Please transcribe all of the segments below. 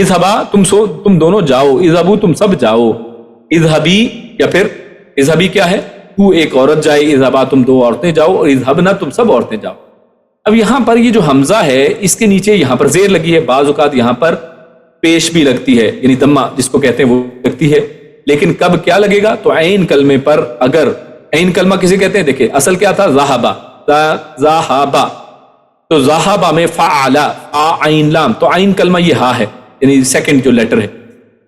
اذهبا تم دونوں جاؤ، اذهبوا تم سب جاؤ، اذهبی یا پھر اذهبی کیا ہے، تو ایک عورت جائے، اذهبا تم دو عورتیں جاؤ، اور اذهبنا تم سب عورتیں جاؤ۔ اب یہاں پر یہ جو حمزہ ہے اس کے نیچے یہاں پر زیر لگی ہے، بعض اوقات یہاں پر پیش بھی لگتی ہے، یعنی دمہ جس کو کہتے ہیں وہ لگتی ہے، لیکن کب کیا لگے گا؟ تو عین کلمے پر، اگر عین کلمہ کسے کہتے ہیں؟ دیکھیں اصل کیا تھا، ذہبا، ذہبا، تو ذہبا میں فعلا، عین لام، تو عین کلمہ یہ ہا ہے، یعنی سیکنڈ جو لیٹر ہے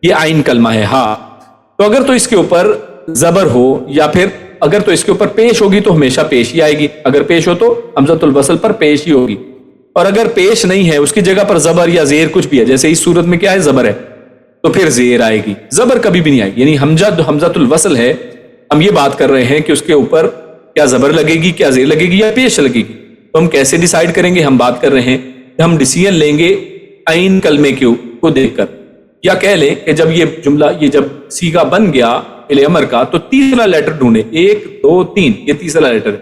یہ عین کلمہ ہے ہا۔ تو اگر تو اس کے اوپر زبر ہو یا پھر اگر تو اس کے اوپر پیش ہوگی تو ہمیشہ پیش ہی آئے گی، اگر پیش ہو تو حمزۃ الوصل پر پیش ہی ہوگی، اور اگر پیش نہیں ہے اس کی جگہ پر زبر یا زیر کچھ بھی ہے، جیسے اس صورت میں کیا ہے، زبر ہے، تو پھر زیر آئے گی، زبر کبھی بھی نہیں آئے گی۔ یعنی حمزۃ الوصل ہے، ہم یہ بات کر رہے ہیں کہ اس کے اوپر کیا زبر لگے گی، کیا زیر لگے گی یا پیش لگے گی، تو ہم کیسے ڈیسائیڈ کریں گے؟ ہم بات کر رہے ہیں کہ ہم ڈیسیژن لیں گے عین کلمے کو دیکھ کر، یا کہہ لیں کہ جب یہ جملہ، یہ جب سیغہ بن گیا فعل امر کا، تو تیسرا لیٹر ڈھونڈے، 1 2 3، یہ تیسرا لیٹر ہے،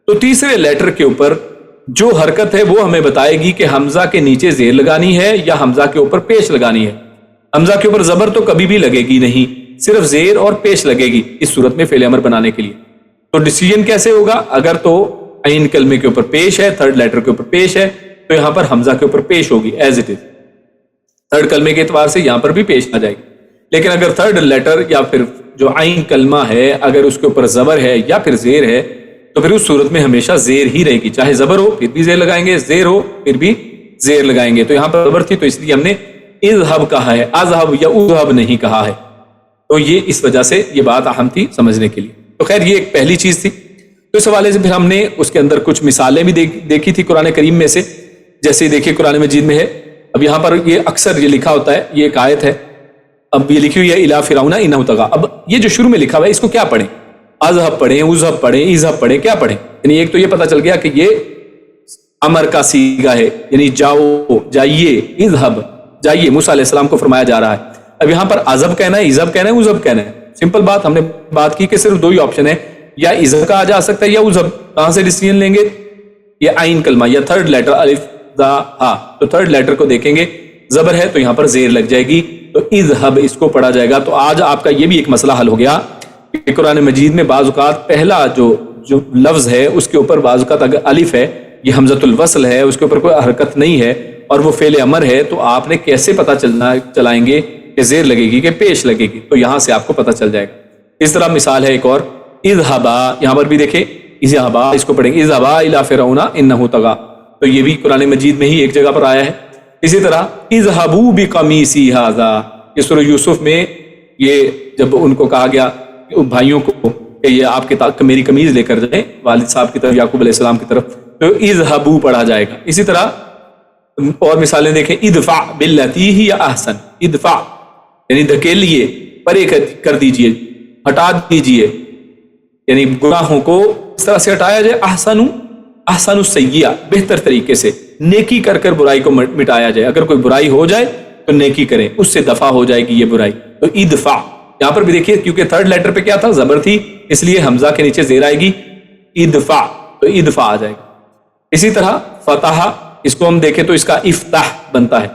تو تیسرے لیٹر کے اوپر جو حرکت ہے وہ ہمیں بتائے گی کہ حمزہ کے نیچے زیر لگانی ہے یا حمزہ کے اوپر پیش لگانی ہے۔ حمزہ کے اوپر زبر تو کبھی بھی لگے گی نہیں، صرف زیر اور پیش لگے گی اس صورت میں فعل امر بنانے کے لیے۔ تو ڈیسیژن کیسے ہوگا؟ اگر تو عین کلمے کے اوپر پیش ہے، تھرڈ لیٹر کے اوپر پیش ہے، تو یہاں پر حمزہ کے اوپر پیش ہوگی ایز اٹ از، تھرڈ کلمے کے اعتبار سے یہاں پر بھی پیش آ جائے گی۔ لیکن اگر تھرڈ لیٹر یا پھر جو عین کلمہ ہے اگر اس کے اوپر زبر ہے یا پھر زیر ہے تو پھر اس صورت میں ہمیشہ زیر ہی رہے گی، چاہے زبر ہو پھر بھی زیر لگائیں گے، زیر ہو پھر بھی زیر لگائیں گے۔ تو یہاں پر زبر تھی تو اس لیے ہم نے اذهب کہا ہے، اذهب یا اذهب نہیں کہا ہے، تو یہ اس وجہ سے یہ بات اہم تھی سمجھنے کے لیے۔ تو خیر یہ ایک پہلی چیز تھی۔ تو اس حوالے سے پھر ہم نے اس کے اندر کچھ مثالیں بھی دیکھی تھی قرآن کریم میں سے، جیسے دیکھیے قرآن مجید میں ہے، اب یہاں پر یہ اکثر یہ لکھا ہوتا ہے، یہ ایک آیت ہے، اب یہ لکھی ہوئی ہے الی فرعون انہ طغی، اب یہ جو شروع میں لکھا ہوا ہے اس کو کیا پڑھیں؟ اذهب پڑھیں، اذهب پڑھیں، اذهب پڑھیں، کیا پڑھیں؟ یعنی ایک تو یہ پتہ چل گیا کہ یہ امر کا صیغہ ہے، یعنی جاؤ، جائیے، اذهب، جائیے، موسیٰ علیہ السلام کو فرمایا جا رہا ہے۔ اب یہاں پر اذهب کہنا ہے، اذهب کہنا ہے، اذهب کہنا ہے، سمپل بات، ہم نے بات کی کہ صرف دو ہی آپشن ہے، یا اذهب کہا جا سکتا ہے یا اذهب۔ کہاں سے ڈیسیژن لیں گے؟ یہ عین کلمہ یا تھرڈ لیٹر الف ذا ہا، تو تھرڈ لیٹر کو دیکھیں گے، زبر ہے تو یہاں پر زیر لگ جائے گی، تو اذهب اس کو پڑھا جائے گا۔ تو آج آپ کا یہ بھی ایک مسئلہ حل ہو گیا کہ قرآن مجید میں بعض اوقات پہلا جو لفظ ہے اس کے اوپر بعض اوقات اگر الف ہے، یہ حمزۃ الوصل ہے، اس کے اوپر کوئی حرکت نہیں ہے اور وہ فعل امر ہے، تو آپ نے کیسے پتہ چلائیں گے کہ زیر لگے گی کہ پیش لگے گی؟ تو یہاں سے آپ کو پتہ چل جائے گا۔ اس طرح مثال ہے ایک اور، اذهبا، یہاں پر بھی دیکھیں اذهبا، اس کو پڑھیں گے اذهبا الی فرعون انہ طغی، تو یہ بھی قرآن مجید میں ہی ایک جگہ پر آیا ہے۔ اسی طرح اذهبوا بقمیصی ھذا، یہ سورہ یوسف میں یہ جب ان کو کہا گیا بھائیوں کو کہ یہ آپ کے میری قمیض لے کر جائیں والد صاحب کی طرف، یعقوب علیہ السلام کی طرف، تو اذهبوا پڑھا جائے گا۔ اسی طرح اور مثالیں دیکھیں، ادفع باللتی ہی احسن، ادفع یعنی دھکیلیے، پرے کر دیجئے، ہٹا دیجئے، یعنی گناہوں کو اس طرح سے ہٹایا جائے، احسن السیئہ، بہتر طریقے سے نیکی کر کر برائی کو مٹایا جائے، اگر کوئی برائی ہو جائے تو نیکی کریں، اس سے دفع ہو جائے گی یہ برائی۔ تو ادفع، یہاں پر بھی دیکھیے کیونکہ تھرڈ لیٹر پہ کیا تھا، زبر تھی، اس لیے حمزہ کے نیچے زیر آئے گی، ادفع، تو ادفع آ جائے گا۔ اسی طرح فتح، اس کو ہم دیکھیں تو اس کا افتح بنتا ہے،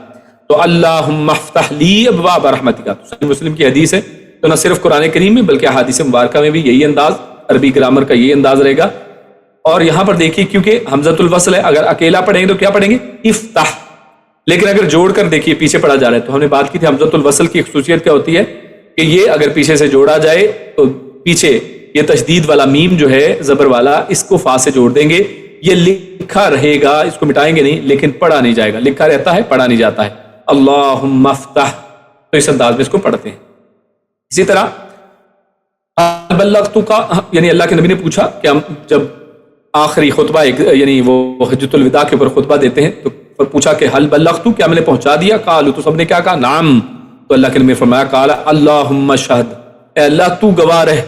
تو اللہم افتح لی ابواب رحمتک، تو صحیح مسلم کی حدیث ہے، تو نہ صرف قرآن کریم میں بلکہ احادیث مبارکہ میں بھی یہی انداز، عربی گرامر کا یہی انداز رہے گا۔ اور یہاں پر دیکھیے کیونکہ حمزۃ الوصل ہے، اگر اکیلا پڑھیں گے تو کیا پڑھیں گے؟ افتح، لیکن اگر جوڑ کر دیکھیے پیچھے پڑھا جا رہا ہے، تو ہم نے بات کی تھی حمزۃ الوصل کی خصوصیت کیا ہوتی ہے کہ یہ اگر پیچھے سے جوڑا جائے تو پیچھے یہ تشدید والا میم جو ہے زبر والا، اس کو فا سے جوڑ دیں گے، یہ لکھا رہے گا، اس کو مٹائیں گے نہیں، لیکن پڑھا نہیں جائے گا، لکھا رہتا ہے پڑھا نہیں جاتا ہے، اللہم افتح، تو اس انداز میں اس کو پڑھتے ہیں۔ اسی طرح بلغت کا، یعنی اللہ کے نبی نے پوچھا کہ ہم جب آخری خطبہ یعنی وہ حجۃ الوداع کے اوپر خطبہ دیتے ہیں تو پوچھا کہ حل بلغت، کیا میں نے پہنچا دیا؟ قالوا، تو سب نے کیا کہا؟ نعم، تو اللہ کے نبی نے فرمایا قال اللہم شہد، اے اللہ تو گواہ رہ۔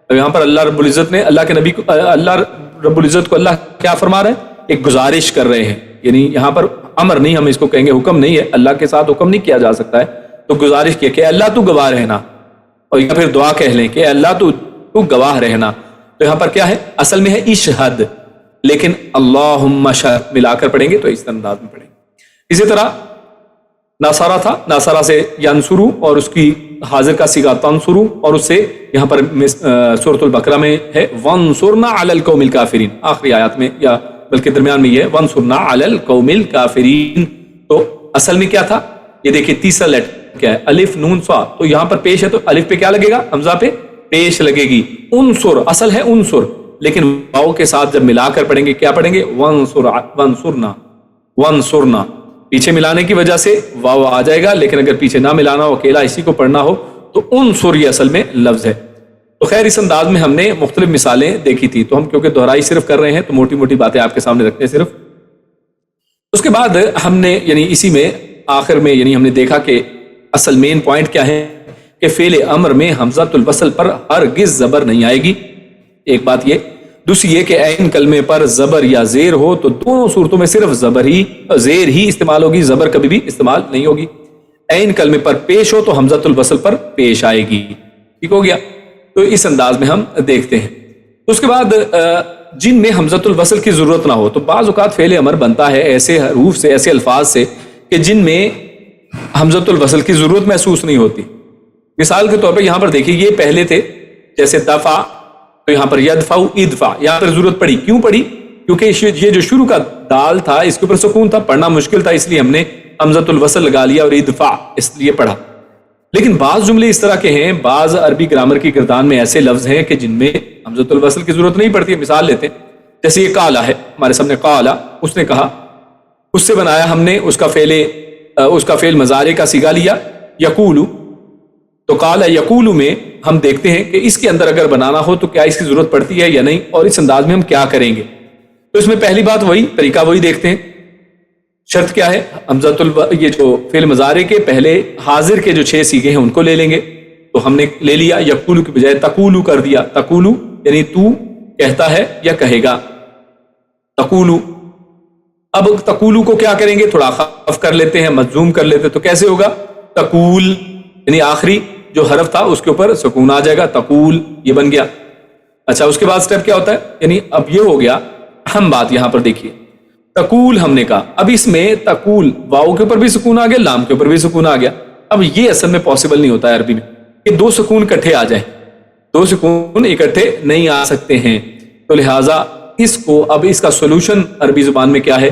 اب یہاں پر اللہ رب العزت نے اللہ کے نبی کو، اللہ رب العزت کو اللہ کیا فرما رہے ہیں؟ ایک گزارش کر رہے ہیں، یعنی یہاں پر امر نہیں، ہم اس کو کہیں گے حکم نہیں ہے، اللہ کے ساتھ حکم نہیں کیا جا سکتا ہے، تو گزارش کی کہ اللہ تو گواہ رہنا، اور یا پھر دعا کہہ لیں کہ اللہ تو گواہ رہنا۔ تو یہاں پر کیا ہے؟ اصل میں ہے اشہد، لیکن اللہم شہد ملا کر پڑھیں گے تو اس انداز میں پڑھیں گے۔ اسی طرح ناصرہ تھا، ناصرہ سے ینصرو اور اس کی حاضر کا صیغہ تنصرو، اور اس سے یہاں پر سورۃ البقرہ میں ہے وانصرنا علی القوم الکافرین، آخری آیات میں یا بلکہ درمیان میں یہ ہے وانصرنا علی القوم الکافرین۔ تو اصل میں کیا تھا، یہ دیکھیں تیسرا لیٹر کیا ہے، الف نون صاد، تو یہاں پر پیش ہے تو الف پہ کیا لگے گا، حمزہ پہ پیش لگے گی۔ انصر اصل ہے انصر، لیکن واو کے ساتھ جب ملا کر پڑھیں گے کیا پڑھیں گے، وانصرنا پیچھے ملانے کی وجہ سے واو آ جائے گا، لیکن اگر پیچھے نہ ملانا ہو اکیلا اسی کو پڑھنا ہو تو انصر یہ اصل میں لفظ ہے۔ تو خیر اس انداز میں ہم نے مختلف مثالیں دیکھی تھی، تو ہم کیونکہ دہرائی صرف کر رہے ہیں تو موٹی موٹی باتیں آپ کے سامنے رکھتے ہیں صرف۔ اس کے بعد ہم نے یعنی اسی میں آخر میں یعنی ہم نے دیکھا کہ اصل مین پوائنٹ کیا ہے کہ فعل امر میں حمزۃ الوصل پر ہرگز زبر نہیں آئے گی، ایک بات یہ۔ دوسری یہ کہ عین کلمے پر زبر یا زیر ہو تو دونوں صورتوں میں صرف زیر ہی استعمال ہوگی، زبر کبھی بھی استعمال نہیں ہوگی۔ عین کلمے پر پیش ہو تو حمزۃ الوصل پر پیش آئے گی، ٹھیک ہو گیا۔ تو اس انداز میں ہم دیکھتے ہیں۔ اس کے بعد جن میں حمزۃ الوصل کی ضرورت نہ ہو تو بعض اوقات فعل امر بنتا ہے ایسے حروف سے، ایسے الفاظ سے کہ جن میں حمزۃ الوصل کی ضرورت محسوس نہیں ہوتی۔ مثال کے طور پہ یہاں پر دیکھیے یہ پہلے تھے، جیسے دفع، تو یہاں پر یدفع ادفع، یہاں پر ضرورت پڑی، کیوں پڑی؟ کیونکہ یہ جو شروع کا دال تھا اس کے اوپر سکون تھا، پڑھنا مشکل تھا، اس لیے ہم نے حمزۃ الوصل لگا لیا اور ادفع اس لیے پڑھا۔ لیکن بعض جملے اس طرح کے ہیں، بعض عربی گرامر کی گردان میں ایسے لفظ ہیں کہ جن میں حمزۃ الوصل کی ضرورت نہیں پڑتی ہے۔ مثال لیتے ہیں، جیسے یہ قالا ہے ہمارے سامنے، قالا اس نے کہا، اس سے بنایا ہم نے اس کا فعل مضارع کا صیغہ لیا یقولو، تو قالا یقولو میں ہم دیکھتے ہیں کہ اس کے اندر اگر بنانا ہو تو کیا اس کی ضرورت پڑتی ہے یا نہیں، اور اس انداز میں ہم کیا کریں گے۔ تو اس میں پہلی بات وہی طریقہ وہی دیکھتے ہیں، شرط کیا ہے، یہ جو فعل مضارع کے پہلے حاضر کے جو 6 صیغے ہیں ان کو لے لیں گے، تو ہم نے لے لیا، یقولو کی بجائے تقولو کر دیا، تقولو یعنی تو کہتا ہے یا کہے گا، تقولو۔ اب تقولو کو کیا کریں گے، تھوڑا خف کر لیتے ہیں، مجزوم کر لیتے ہیں، تو کیسے ہوگا، تقول یعنی آخری جو حرف تھا اس کے اوپر سکون آ جائے گا، تقول یہ بن گیا۔ اچھا اس کے بعد سٹیپ کیا ہوتا ہے، یعنی اب یہ ہو گیا اہم بات، یہاں پر دیکھیے تقول ہم نے کہا، اب اس میں تقول واو کے اوپر بھی سکون آ گیا، لام کے اوپر بھی سکون آ گیا۔ اب یہ اصل میں پاسبل نہیں ہوتا ہے عربی میں کہ 2 سکون اکٹھے آ جائیں، 2 سکون اکٹھے نہیں آ سکتے ہیں، تو لہٰذا اس کو اب اس کا سولوشن عربی زبان میں کیا ہے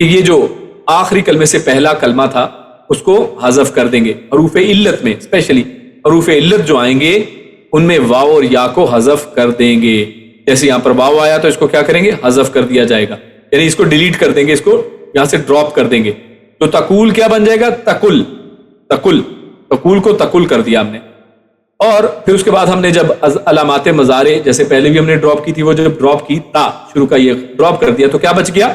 کہ یہ جو آخری کلمے سے پہلا کلمہ تھا اس کو حذف کر دیں گے۔ حروف علت میں اسپیشلی حروف علت جو آئیں گے ان میں واو اور یا کو حذف کر دیں گے۔ جیسے یہاں پر واو آیا تو اس کو کیا کریں گے، حذف کر دیا جائے گا، یعنی اس کو ڈیلیٹ کر دیں گے، اس کو یہاں سے ڈراپ کر دیں گے، تو تقول کیا بن جائے گا، تقل، تقل، تقول کو تقل کر دیا ہم نے۔ اور پھر اس کے بعد ہم نے جب علامات مضارع جیسے پہلے بھی ہم نے ڈراپ کی تھی، وہ جب ڈراپ کی تا شروع کا یہ ڈراپ کر دیا تو کیا بچ گیا،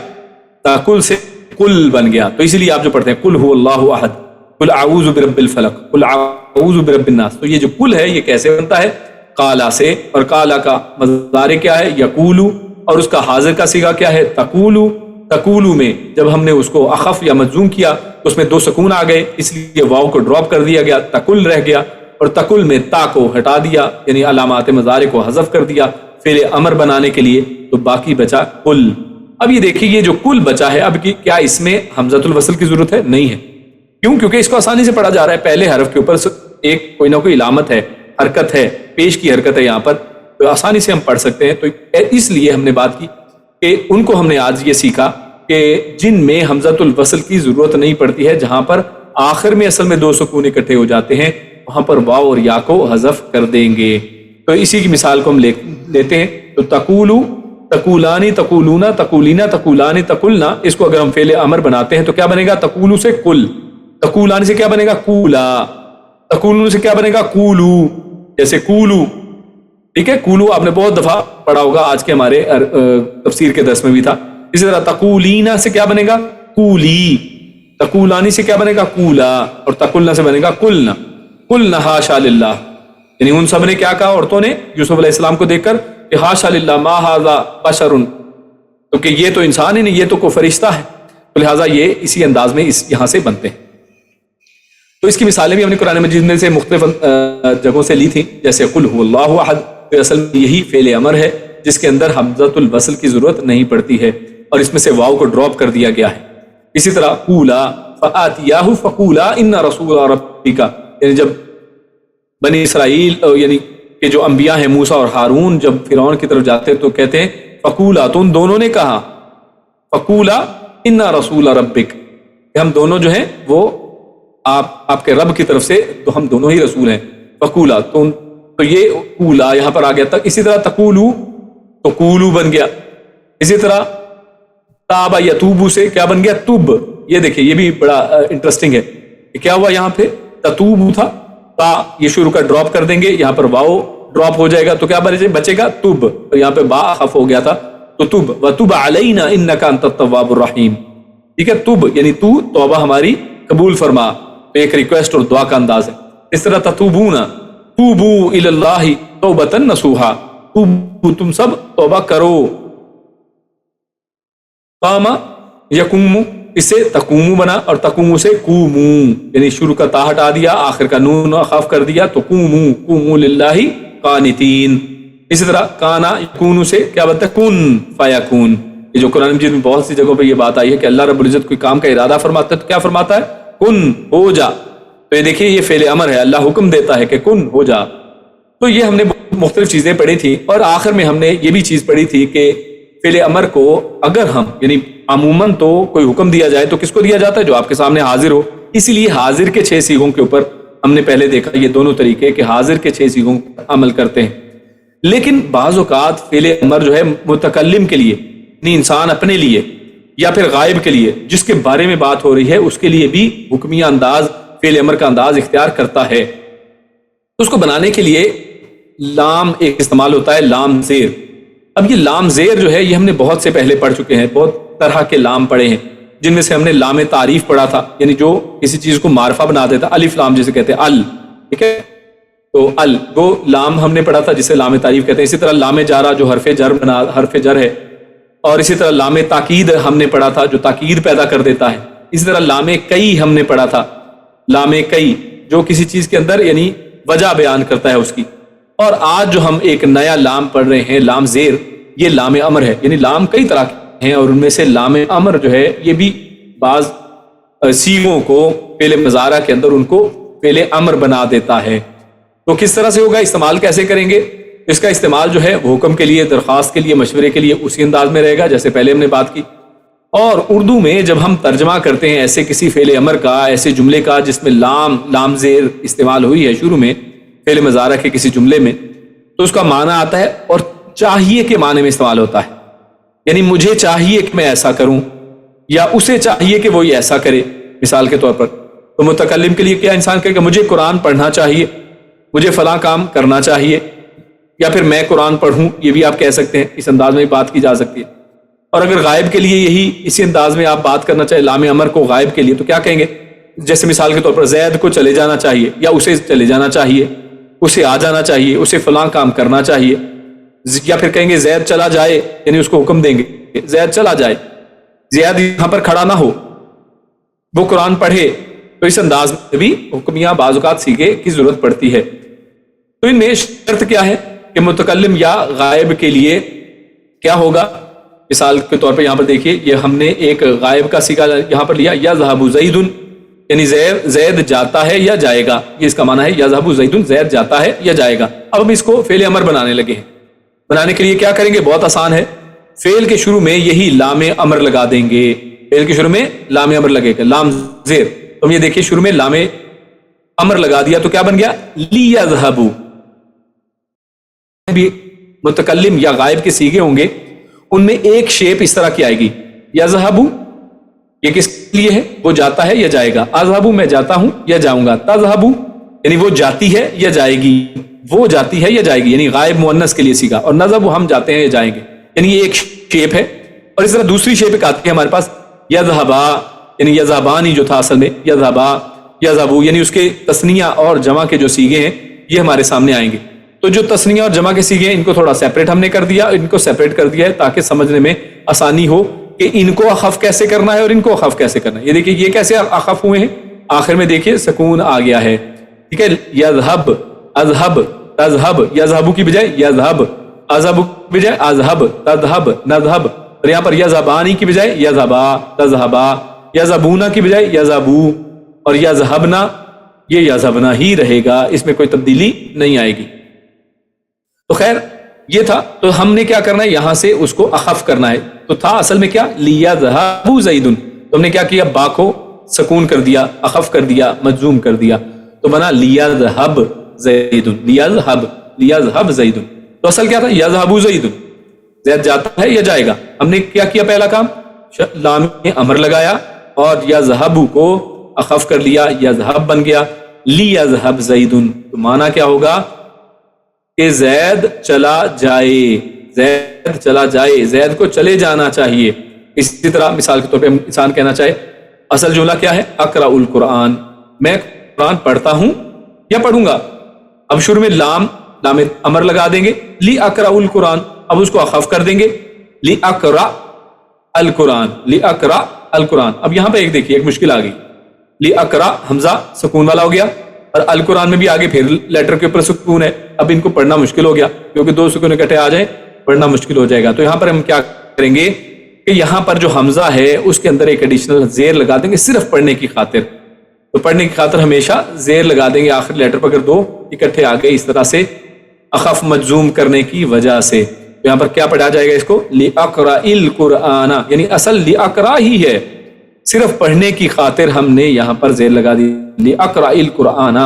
تقل سے کل بن گیا۔ تو اسی لیے آپ جو پڑھتے ہیں قل هو اللہ احد، قل اعوذ برب الفلق، قل اعوذ برب الناس، تو یہ جو کل ہے یہ کیسے بنتا ہے، قالا سے، اور قالا کا مضارع کیا ہے، یقولو، اور اس کا حاضر کا صیغہ کیا ہے، تقولو۔ تقولو میں جب ہم نے اس کو اخف یا مجزوم کیا تو اس میں 2 سکون آ گئے، اس لیے واو کو ڈراپ کر دیا گیا، تقل رہ گیا، اور تقل میں تا کو ہٹا دیا، یعنی علامات مضارع کو حذف کر دیا فعل امر بنانے کے لیے، تو باقی بچا کل۔ اب یہ دیکھیے یہ جو کل بچا ہے، اب کیا اس میں حمزۃ الوصل کی ضرورت ہے، نہیں ہے، کیوں؟ کیونکہ اس کو آسانی سے پڑھا جا رہا ہے، پہلے حرف کے اوپر ایک کوئی نہ کوئی علامت ہے، حرکت ہے، پیش کی حرکت ہے یہاں پر، تو آسانی سے ہم پڑھ سکتے ہیں۔ تو اس لیے ہم نے بات کی کہ ان کو ہم نے آج یہ سیکھا کہ جن میں حمزۃ الوصل کی ضرورت نہیں پڑتی ہے، جہاں پر آخر میں اصل میں 2 سکون اکٹھے ہو جاتے ہیں، وہاں پر واو اور یا کو حذف کر دیں گے۔ تو اسی کی مثال کو ہم لیتے ہیں، تو تقولو، تقولانی، تقولونا، تقولینا، تقولانی، تقلنا، اس کو اگر ہم فعل امر بناتے ہیں تو کیا بنے گا، تقولو سے کل، تقولانی سے کیا بنے گا، کولا، تقولون سے کیا بنے گا، کولو، جیسے کولو، ٹھیک ہے، کولو آپ نے بہت دفعہ پڑھا ہوگا، آج کے ہمارے تفسیر کے درس میں بھی تھا۔ اسی طرح تقولینا سے کیا بنے گا، کولی، تقولانی سے کیا بنے گا، کولا، اور تقلنا سے بنے گا کلنا، کلنا حاشا للہ، یعنی ان سب نے کیا کہا عورتوں نے یوسف علیہ السلام کو دیکھ کر کہ حاشا للہ ما ھذا بشر، کیونکہ یہ تو انسان ہی نہیں، یہ تو کوئی فرشتہ ہے، تو لہٰذا یہ اسی انداز میں یہاں سے بنتے ہیں۔ تو اس کی مثالیں بھی ہم نے قرآن مجید میں سے مختلف جگہوں سے لی تھیں، جیسے قل هو اللہ احد، تو اصل میں یہی فعل امر ہے جس کے اندر حمزۃ الوصل کی ضرورت نہیں پڑتی ہے، اور اس میں سے واو کو ڈراپ کر دیا گیا ہے۔ اسی طرح قولا، فآتیاہ فقولا ان رسول ربک، یعنی جب بنی اسرائیل یعنی کہ جو انبیاء ہیں موسیٰ اور ہارون جب فرعون کی طرف جاتے تو کہتے ہیں فقولا، تو ان دونوں نے کہا فقولا ان رسول ربک، کہ ہم دونوں جو ہیں وہ آپ کے رب کی طرف سے، تو ہم دونوں ہی رسول ہیں. فقولا تو یہ قولا یہاں پر آ گیا. اسی طرح تقولو تو قولو بن گیا. اسی طرح تابا یتوبو سے کیا بن گیا؟ تب. یہ دیکھیں یہ بھی بڑا انٹرسٹنگ ہے کہ کیا ہوا یہاں پہ تتوبو تھا، تا یہ شروع کا ڈراپ کر دیں گے، یہاں پر واؤ ڈراپ ہو جائے گا تو کیا بچے گا؟ تب. اور یہاں پہ با خف ہو گیا تھا تو تب. وتب علینا انک انت التواب الرحیم. ٹھیک ہے، تب یعنی تو توبہ ہماری قبول فرما، ایک ریکویسٹ اور دعا کا انداز ہے. اس طرح تتوبون توبو الی اللہ توبۃ نصوحا، توبو تم سب توبہ کرو. قام یقوم، اس سے تقومو بنا اور تقومو سے قومو، یعنی شروع کا تا ہٹا دیا، آخر کا نون خاف کر دیا تو قومو، قومو للہ قانتین. اسی طرح کانا یکونو سے کیا بنتا ہے؟ کن فیکون. یہ جو قرآن مجید میں بہت سی جگہوں پہ یہ بات آئی ہے کہ اللہ رب العزت کوئی کام کا ارادہ فرماتا ہے تو کیا فرماتا ہے؟ کن ہو جا. تو یہ دیکھیے یہ فعل امر ہے، اللہ حکم دیتا ہے کہ کن ہو جا. تو یہ ہم نے مختلف چیزیں پڑھی تھی اور آخر میں ہم نے یہ بھی چیز پڑھی تھی کہ فعل امر کو اگر ہم یعنی عموماً تو کوئی حکم دیا جائے تو کس کو دیا جاتا ہے؟ جو آپ کے سامنے حاضر ہو. اسی لیے حاضر کے 6 صیغوں کے اوپر ہم نے پہلے دیکھا یہ دونوں طریقے کہ حاضر کے 6 صیغوں پر عمل کرتے ہیں. لیکن بعض اوقات فعل امر جو ہے متکلم کے لیے یعنی انسان اپنے لیے یا پھر غائب کے لیے جس کے بارے میں بات ہو رہی ہے اس کے لیے بھی حکمیہ انداز فعل امر کا انداز اختیار کرتا ہے. اس کو بنانے کے لیے لام ایک استعمال ہوتا ہے، لام زیر. اب یہ لام زیر جو ہے یہ ہم نے بہت سے پہلے پڑھ چکے ہیں، بہت طرح کے لام پڑھے ہیں جن میں سے ہم نے لام تعریف پڑھا تھا، یعنی جو کسی چیز کو معرفہ بنا دیتا، الف لام جسے کہتے ہیں ال. ٹھیک ہے، تو ال وہ لام ہم نے پڑھا تھا جسے لام تعریف کہتے ہیں. اسی طرح لام جارہ جو حرف جر ہے، اور اسی طرح لام تاکید ہم نے پڑھا تھا جو تاکید پیدا کر دیتا ہے. اسی طرح لام کئی ہم نے پڑھا تھا، لام کئی جو کسی چیز کے اندر یعنی وجہ بیان کرتا ہے اس کی. اور آج جو ہم ایک نیا لام پڑھ رہے ہیں لام زیر، یہ لام امر ہے. یعنی لام کئی طرح کے ہیں اور ان میں سے لام امر جو ہے یہ بھی بعض صیغوں کو فعل مضارع کے اندر ان کو فعل امر بنا دیتا ہے. تو کس طرح سے ہوگا، استعمال کیسے کریں گے؟ اس کا استعمال جو ہے وہ حکم کے لیے، درخواست کے لیے، مشورے کے لیے اسی انداز میں رہے گا جیسے پہلے ہم نے بات کی. اور اردو میں جب ہم ترجمہ کرتے ہیں ایسے کسی فعل امر کا، ایسے جملے کا جس میں لام زیر استعمال ہوئی ہے شروع میں فعل مضارع کے کسی جملے میں، تو اس کا معنی آتا ہے اور چاہیے کے معنی میں استعمال ہوتا ہے. یعنی مجھے چاہیے کہ میں ایسا کروں یا اسے چاہیے کہ وہ یہ ایسا کرے. مثال کے طور پر تو متکلم کے لیے کیا انسان کہے کہ مجھے قرآن پڑھنا چاہیے، مجھے فلاں کام کرنا چاہیے، یا پھر میں قرآن پڑھوں، یہ بھی آپ کہہ سکتے ہیں. اس انداز میں بات کی جا سکتی ہے. اور اگر غائب کے لیے یہی اسی انداز میں آپ بات کرنا چاہے لام امر کو غائب کے لیے تو کیا کہیں گے؟ جیسے مثال کے طور پر زید کو چلے جانا چاہیے یا اسے چلے جانا چاہیے، اسے آ جانا چاہیے، اسے فلاں کام کرنا چاہیے. یا پھر کہیں گے زید چلا جائے، یعنی اس کو حکم دیں گے زید چلا جائے، زید یہاں پر کھڑا نہ ہو، وہ قرآن پڑھے. تو اس انداز میں بھی حکمیہ بعض اوقات سیکھے کی ضرورت پڑتی ہے. تو ان میں شرط کیا ہے کہ متکلم یا غائب کے لیے کیا ہوگا؟ مثال کے طور پہ یہاں پر دیکھیے یہ ہم نے ایک غائب کا صیغہ یہاں پر لیا، یذهب زید، یعنی زید جاتا ہے یا جائے گا. یہ اس کا معنی ہے یذهب زید، زید جاتا ہے یا جائے گا. اب ہم اس کو فعل امر بنانے لگے ہیں. بنانے کے لیے کیا کریں گے؟ بہت آسان ہے. فعل کے شروع میں یہی لام امر لگا دیں گے. فعل کے شروع میں لام امر لگے گا، لام زیر. تم یہ دیکھیے شروع میں لام امر لگا دیا تو کیا بن گیا؟ لیذهب. بھی متکلم یا غائب کے صیغے ہوں گے ان میں ایک شیپ اس طرح کی آئے گی. یذهب یہ کس لیے ہے؟ وہ جاتا ہے یا جائے گا. اذهب میں جاتا ہوں یا جاؤں گا. تذهب یعنی وہ جاتی ہے یا جائے گی، وہ جاتی ہے یا جائے گی، یعنی غائب مؤنث کے لیے صیغہ. اور نذهب ہم جاتے ہیں یا جائیں گے، یعنی یہ ایک شیپ ہے. اور اس طرح دوسری شیپ ایک آتی ہے ہمارے پاس یذهبا، یعنی یذهبانی جو تھا اصل میں یذهبا یذهبو، یعنی اس کے تثنیہ اور جمع کے جو صیغے ہیں یہ ہمارے سامنے آئیں گے. تو جو تثنیہ اور جمع کے صیغے ہیں ان کو تھوڑا سیپریٹ ہم نے کر دیا، ان کو سیپریٹ کر دیا ہے تاکہ سمجھنے میں آسانی ہو کہ ان کو اخف کیسے کرنا ہے اور ان کو اخف کیسے کرنا ہے. یہ دیکھیے یہ کیسے اخف ہوئے ہیں، آخر میں دیکھیے سکون آ گیا ہے. ٹھیک ہے، یذهب اذهب تذهب، یذهب کی بجائے یذهب، اذهب کی بجائے اذهب، تذهب نذهب. اور یہاں پر یذهبانی کی بجائے یذهبا تذهبا. یذهبون کی بجائے یذهبو، اور یذهبنا یہ یذهبنا ہی رہے گا، اس میں کوئی تبدیلی نہیں آئے گی۔ تو خیر یہ تھا، تو ہم نے کیا کرنا ہے، یہاں سے اس کو اخف کرنا ہے۔ تو تھا اصل میں کیا، لیذهبوا زید، تو ہم نے کیا کیا، با کو سکون کر دیا، اخف کر دیا، مجزوم کر دیا، تو بنا لیذهب زید، لیذهب زید۔ تو اصل کیا تھا، یذهب زید، زید جاتا ہے یا جائے گا۔ ہم نے کیا کیا، پہلا کام لام امر لگایا اور یذهب کو اخف کر لیا، یذهب بن گیا، لیذهب زید۔ تو معنی کیا ہوگا کہ زید چلا جائے، زید چلا جائے، زید کو چلے جانا چاہیے۔ اسی طرح مثال کے طور پہ انسان کہنا چاہے، اصل جملہ کیا ہے، اقرأ القرآن، میں قرآن پڑھتا ہوں یا پڑھوں گا۔ اب شروع میں لام امر لگا دیں گے، لی اقرأ القرآن، اب اس کو اخف کر دیں گے، لی اقرأ القرآن، لی اقرأ القرآن۔ اب یہاں پہ ایک دیکھیے، ایک مشکل آ گئی، لی اقرأ حمزہ سکون والا ہو گیا، اور القرآن میں بھی آگے پھر لیٹر کے اوپر سکون ہے، اب ان کو پڑھنا مشکل ہو گیا، کیونکہ دو سکون اکٹھے آ جائیں پڑھنا مشکل ہو جائے گا۔ تو یہاں پر ہم کیا کریں گے کہ یہاں پر جو حمزہ ہے اس کے اندر ایک ایڈیشنل زیر لگا دیں گے، صرف پڑھنے کی خاطر۔ تو پڑھنے کی خاطر ہمیشہ زیر لگا دیں گے آخر لیٹر پر، اگر دو اکٹھے آ گئے اس طرح سے اخف مجزوم کرنے کی وجہ سے۔ تو یہاں پر کیا پڑھا جائے گا اس کو، لِأَقْرَئِ الْقُرْآنَ، یعنی اصل لِأَقْرَأ ہی ہے، صرف پڑھنے کی خاطر ہم نے یہاں پر زیر لگا دی، لِأَقْرَئِ الْقُرْآنَ،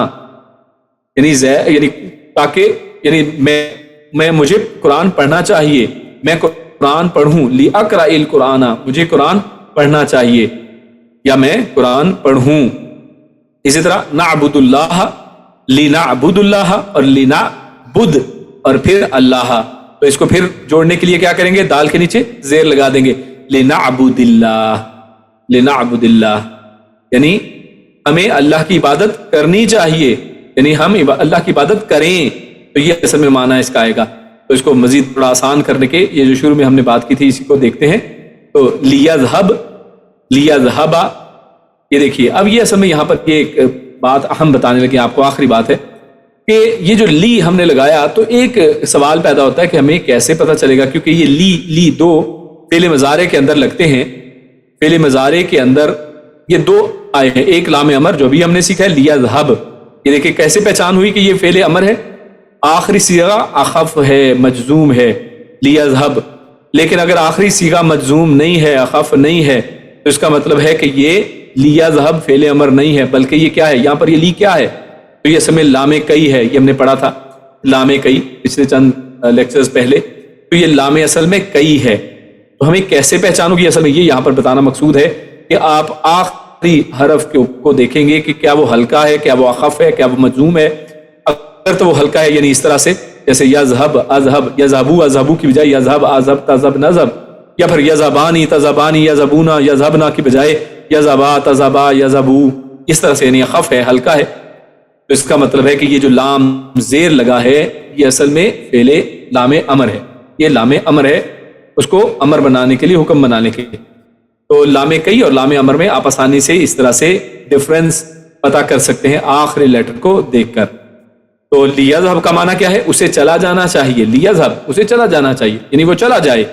یعنی تاکہ یعنی میں مجھے قرآن پڑھنا چاہیے، میں قرآن پڑھوں، لِأَقْرَئِ الْقُرْآنَ، مجھے قرآن پڑھنا چاہیے یا میں قرآن پڑھوں۔ اسی طرح نعبد اللہ، لنعبد اللہ، اور لنعبد اور پھر اللہ، تو اس کو پھر جوڑنے کے لیے کیا کریں گے، دال کے نیچے زیر لگا دیں گے، لنعبد اللہ، لنعبد اللہ، یعنی ہمیں اللہ کی عبادت کرنی چاہیے، یعنی ہم اللہ کی عبادت کریں۔ تو یہ اصل میں معنی اس کا آئے گا۔ تو اس کو مزید تھوڑا آسان کرنے کے، یہ جو شروع میں ہم نے بات کی تھی اسی کو دیکھتے ہیں۔ تو لیذهب، لیذهب، یہ دیکھیے اب یہ اصل میں یہاں پر یہ ایک بات اہم بتانے لگے آپ کو، آخری بات ہے کہ یہ جو لی ہم نے لگایا، تو ایک سوال پیدا ہوتا ہے کہ ہمیں کیسے پتہ چلے گا، کیونکہ یہ لی دو فعل مضارع کے اندر لگتے ہیں، فعل مضارع کے اندر یہ دو آئے ہیں، ایک لام امر جو بھی ہم نے سیکھا ہے لیذهب، یہ دیکھیں کیسے پہچان ہوئی کہ یہ فعل امر ہے، آخری صیغہ اخف ہے، مجزوم ہے، لیذهب، لیکن اگر آخری صیغہ مجزوم نہیں ہے، اخف نہیں ہے، تو اس کا مطلب ہے کہ یہ لیذهب فعل امر نہیں ہے، بلکہ یہ کیا ہے، یہاں پر یہ لی کیا ہے، تو یہ اصل میں لام کئی ہے، یہ ہم نے پڑھا تھا لام کئی پچھلے چند لیکچرز پہلے، تو یہ لام اصل میں کئی ہے۔ تو ہمیں کیسے پہچانو گی، اصل میں یہ یہاں پر بتانا مقصود ہے کہ آپ آخری حرف کو دیکھیں گے کہ کیا وہ ہلکا ہے، کیا وہ اخف ہے، کیا وہ مجزوم ہے۔ اگر تو وہ ہلکا ہے یعنی اس طرح سے جیسے یذهب اذهب، یذهبو اذهبو کی بجائے یذهب اذهب تذهب نذهب، یا پھر یذهبانی تذهبانی یذهبونا یذهبنا کی بجائے یذهبا تذهبا یذهبو، اس طرح سے یعنی اخف ہے، ہلکا ہے، تو اس کا مطلب ہے کہ یہ جو لام زیر لگا ہے یہ اصل میں فعل لام امر ہے، یہ لام امر ہے، اس کو امر بنانے کے لیے، حکم بنانے کے لیے۔ تو لام کئی اور لام امر میں آپ آسانی سے اس طرح سے ڈفرنس پتہ کر سکتے ہیں آخری لیٹر کو دیکھ کر۔ تو لیذهب کا معنی کیا ہے، اسے چلا جانا چاہیے، لیذهب اسے چلا جانا چاہیے، یعنی وہ چلا جائے۔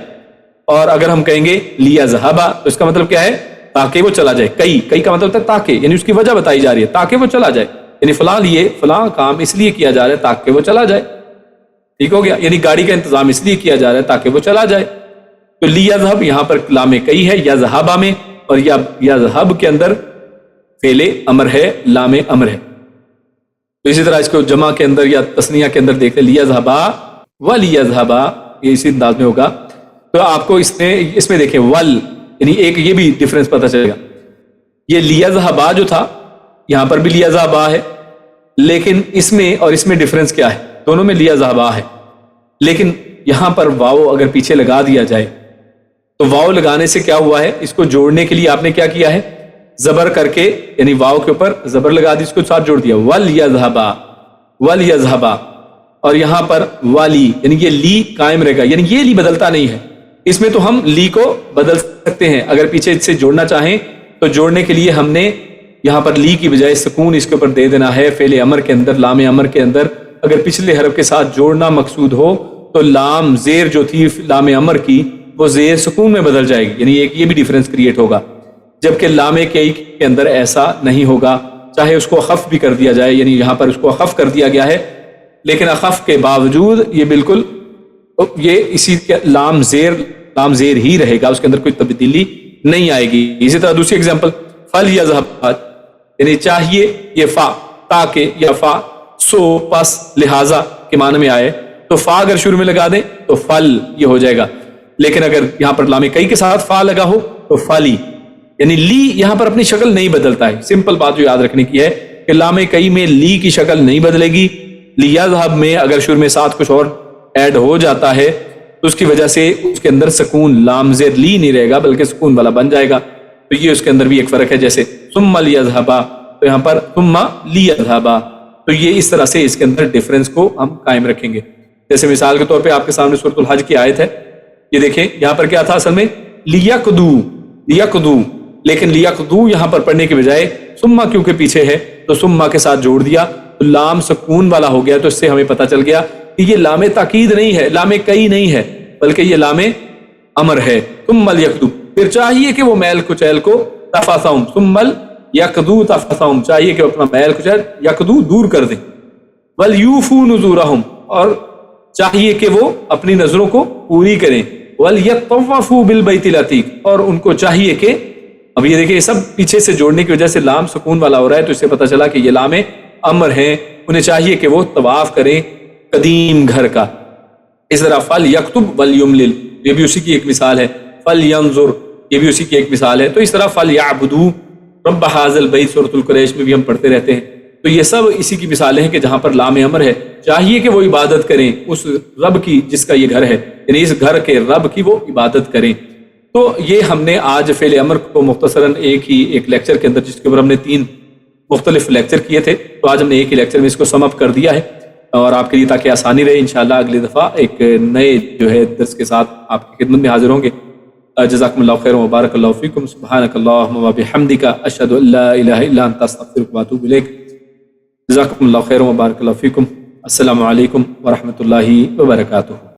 اور اگر ہم کہیں گے لیذهب تو اس کا مطلب کیا ہے، تاکہ وہ چلا جائے، کئی کا مطلب ہے تاکہ، یعنی اس کی وجہ بتائی جا رہی ہے، تاکہ وہ چلا جائے، یعنی فلاں کام اس لیے کیا جا رہا ہے تاکہ وہ چلا جائے، ٹھیک ہو گیا، یعنی گاڑی کا انتظام اس لیے کیا جا رہا ہے تاکہ وہ چلا جائے۔ تو لیذهب یہاں پر لام کئی ہے یذهب میں، اور یذهب کے اندر فعل امر ہے، لام امر ہے۔ تو اسی طرح اس کو جمع کے اندر یا تثنیہ کے اندر دیکھتے لیذهبا ولیذهبا، یہ اسی انداز میں ہوگا۔ تو آپ کو اس میں دیکھیں ول، یعنی ایک یہ بھی ڈفرنس پتہ چلے گا، یہ لیذهبا جو تھا یہاں پر بھی لیذهبا ہے، لیکن اس میں اور اس میں ڈفرنس کیا ہے، دونوں میں لیذهبا ہے، لیکن یہاں پر واو اگر پیچھے لگا دیا جائے تو واو لگانے سے کیا ہوا ہے، اس کو جوڑنے کے لیے آپ نے کیا کیا ہے، زبر کر کے، یعنی واو کے اوپر زبر لگا دی، اس کو ساتھ جوڑ دیا، ولیذهبا ولیذهبا، اور یہاں پر والی، یعنی یہ لی قائم رہے گا، یعنی یہ لی بدلتا نہیں ہے، اس میں تو ہم لی کو بدل سکتے ہیں، اگر پیچھے سے جوڑنا چاہیں تو جوڑنے کے لیے ہم نے یہاں پر لی کی بجائے سکون اس کے اوپر دے دینا ہے، فعل امر کے اندر، لام امر کے اندر اگر پچھلے حرف کے ساتھ جوڑنا مقصود ہو تو لام زیر جو تھی لام امر کی وہ زیر سکون میں بدل جائے گی، یعنی ایک یہ بھی ڈیفرنس کریٹ ہوگا۔ جبکہ لام کئی کے اندر ایسا نہیں ہوگا، چاہے اس کو اخف بھی کر دیا جائے، یعنی یہاں پر اس کو اخف کر دیا گیا ہے لیکن اخف کے باوجود یہ بالکل یہ اسی لام زیر ہی رہے گا، اس کے اندر کوئی تبدیلی نہیں آئے گی۔ اسی طرح دوسری اگزامپل فَلْيَذْهَبْ، یعنی چاہیے، یہ فا تاکہ یا فا سو پس لہذا کے معنی میں آئے تو فا اگر شروع میں لگا دیں تو فل یہ ہو جائے گا، لیکن اگر یہاں پر لام کئی کے ساتھ فا لگا ہو تو فلی، یعنی لی یہاں پر اپنی شکل نہیں بدلتا ہے۔ سمپل بات جو یاد رکھنے کی ہے کہ لام کئی میں لی کی شکل نہیں بدلے گی، لیذهب میں اگر شروع میں ساتھ کچھ اور ایڈ ہو جاتا ہے تو اس کی وجہ سے اس کے اندر سکون لام زیر لی نہیں رہے گا بلکہ سکون والا بن جائے گا، تو یہ اس کے اندر بھی ایک فرق ہے۔ جیسے ثم لیذهب تو یہاں پر ثم لیذهب، تو یہ اس طرح سے اس کے اندر ڈیفرنس کو ہم قائم رکھیں گے۔ جیسے مثال کے طور پہ آپ کے سامنے سورۃ الحج کی آیت ہے، یہ دیکھیں یہاں پر کیا تھا اصل میں لیقدو، لیکن لیقدو یہاں پر پڑھنے کے بجائے ثم کیونکہ پیچھے ہے تو ثم کے ساتھ جوڑ دیا تو لام سکون والا ہو گیا، تو اس سے ہمیں پتہ چل گیا کہ یہ لام تاکید نہیں ہے، لام کئی نہیں ہے، بلکہ یہ لام امر ہے۔ ثم لیقدو، پھر چاہیے کہ وہ میل کچیل کو تفاثہم، ثم یقدو تفاثہم، چاہیے کہ اپنا میل کچیل یقدو دور کر دیں، ولیوفوا نذورہم، اور چاہیے کہ وہ اپنی نظروں کو پوری کریں، ولیطوفوا بالبیت العتیق، اور ان کو چاہیے کہ، اب یہ دیکھیں سب پیچھے سے جوڑنے کی وجہ سے لام سکون والا ہو رہا ہے، تو اس سے پتہ چلا کہ یہ لام امر ہیں، انہیں چاہیے کہ وہ طواف کریں قدیم گھر کا۔ اس طرح فلیکتب ولیملل، یہ بھی اسی کی ایک مثال ہے، فلینظر، یہ بھی اسی کی ایک مثال ہے۔ تو اس طرح فلیعبدوا رب ھذا البیت، سورۃ القریش میں بھی ہم پڑھتے رہتے ہیں، تو یہ سب اسی کی مثالیں ہیں کہ جہاں پر لام امر ہے، چاہیے کہ وہ عبادت کریں اس رب کی جس کا یہ گھر ہے، یعنی اس گھر کے رب کی وہ عبادت کریں۔ تو یہ ہم نے آج فعل امر کو مختصراً ایک لیکچر کے اندر، جس کے اوپر ہم نے 3 مختلف لیکچر کیے تھے، تو آج ہم نے ایک ہی لیکچر میں اس کو سم اپ کر دیا ہے، اور آپ کے لیے تاکہ آسانی رہے، انشاءاللہ اگلی دفعہ ایک نئے جو ہے درس کے ساتھ آپ کی خدمت میں حاضر ہوں گے۔ جزاکم اللہ خیر و بارک اللہ فیکم، سبحانک اللہم و بحمدک، اشہد ان لا الہ الا انت، استغفرک و اتوب الیک۔ جزاکم اللہ خیر و بارک اللہ فیکم، السلام علیکم ورحمۃ اللہ وبرکاتہ۔